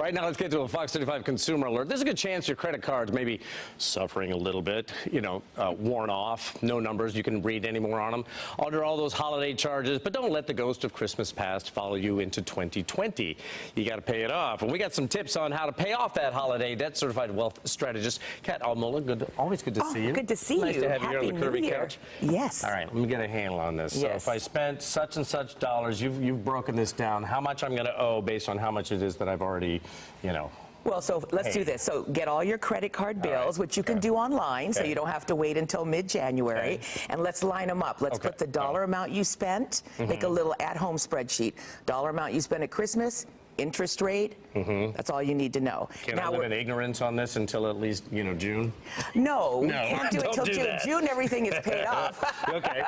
Right now, let's get to a Fox 35 consumer alert. There's a good chance your credit card's maybe suffering a little bit, worn off, no numbers, you can read anymore on them, under all those holiday charges, but don't let the ghost of Christmas past follow you into 2020. You got to pay it off. And we got some tips on how to pay off that holiday debt. Certified wealth strategist, Kat Almulla, always good to see you. Good to see you. Nice to have you here on the curvy couch. Yes. All right, let me get a handle on this. So if I spent such and such dollars, you've broken this down, how much I'm going to owe based on how much it is that I've already, Well, so let's do this. So get all your credit card bills, which you can do online, so you don't have to wait until mid-January, and let's line them up. Let's put the dollar amount you spent, make a little at-home spreadsheet. Dollar amount you spent at Christmas, interest rate, that's all you need to know. Can I live in ignorance on this until at least, June? No, we can't do it until June. That. June, everything is paid off. Okay.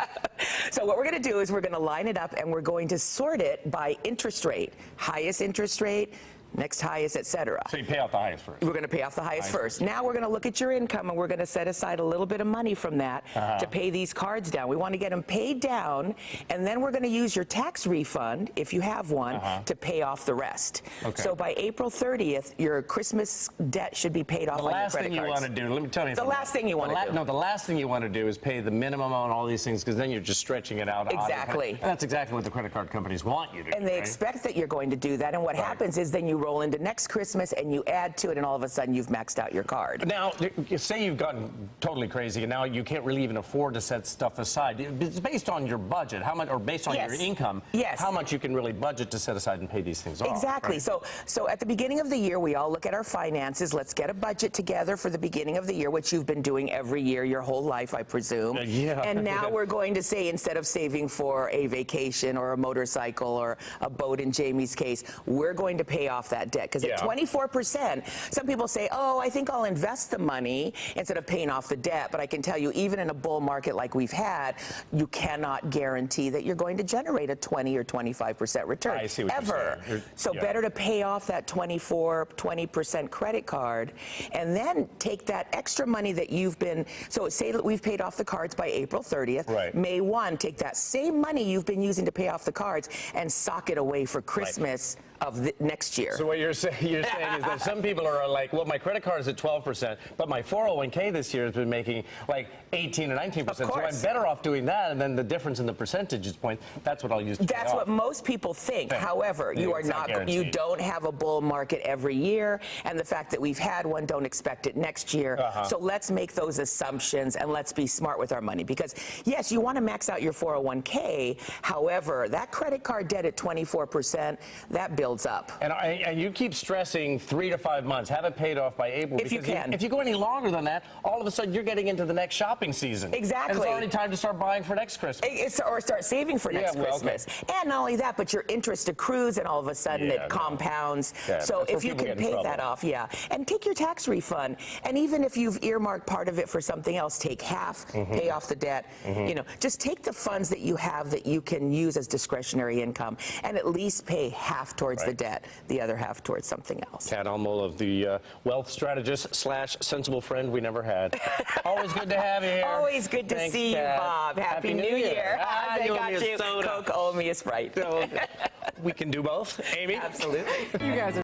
So what we're going to do is we're going to line it up, and we're going to sort it by interest rate. Highest interest rate, next highest, etc. So you pay off the highest first. We're going to pay off the highest first. Now we're going to look at your income, and we're going to set aside a little bit of money from that to pay these cards down. We want to get them paid down, and then we're going to use your tax refund, if you have one, to pay off the rest. Okay. So by April 30th, your Christmas debt should be paid off on your credit cards. The last thing you want to do, let me tell you something. The last thing you want to do. No, the last thing you want to do is pay the minimum on all these things, because then you're just stretching it out. Exactly. And that's exactly what the credit card companies want you to do. And they expect that you're going to do that, and what happens is then you roll into next Christmas and you add to it, and all of a sudden you've maxed out your card. Now, say you've gotten totally crazy, and now you can't really even afford to set stuff aside. It's based on your budget, how much, or based on your income, how much you can really budget to set aside and pay these things off. Exactly. Right? So at the beginning of the year, we all look at our finances. Let's get a budget together for the beginning of the year, which you've been doing every year your whole life, I presume. And now we're going to say, instead of saving for a vacation or a motorcycle or a boat in Jamie's case, we're going to pay off that debt. Because at 24%, some people say, oh, I think I'll invest the money instead of paying off the debt. But I can tell you, even in a bull market like we've had, you cannot guarantee that you're going to generate a 20 or 25% return. I see what you're saying. So better to pay off that 20% credit card, and then take that extra money that you've been, so say that we've paid off the cards by April 30th. Right. May 1, take that same money you've been using to pay off the cards and sock it away for Christmas of the next year. So what you're saying is that some people are like, well, my credit card is at 12%, but my 401k this year has been making like 18 or 19%. So I'm better off doing that, and then the difference in the percentage point, that's what I'll use to pay That's off. What most people think. However, you are not, you don't have a bull market every year, and the fact that we've had one, don't expect it next year. So let's make those assumptions, and let's be smart with our money, because yes, you want to max out your 401k. However, that credit card debt at 24%, that builds up. And you keep stressing 3 to 5 months. Have it paid off by April. If you can. If you go any longer than that, all of a sudden you're getting into the next shopping season. Exactly. And it's already time to start buying for next Christmas. Or start saving for next Christmas. And not only that, but your interest accrues, and all of a sudden it compounds. So if you can pay that off, and take your tax refund. And even if you've earmarked part of it for something else, take half, pay off the debt. Just take the funds that you have that you can use as discretionary income, and at least pay half towards the debt, the other half towards something else. Kat Almulla, the wealth strategist / sensible friend we never had. Always good to have you here. Always good to see you, Bob. Happy New Year. I got you. Coke, owe me a Sprite. We can do both, Amy? Absolutely. You guys are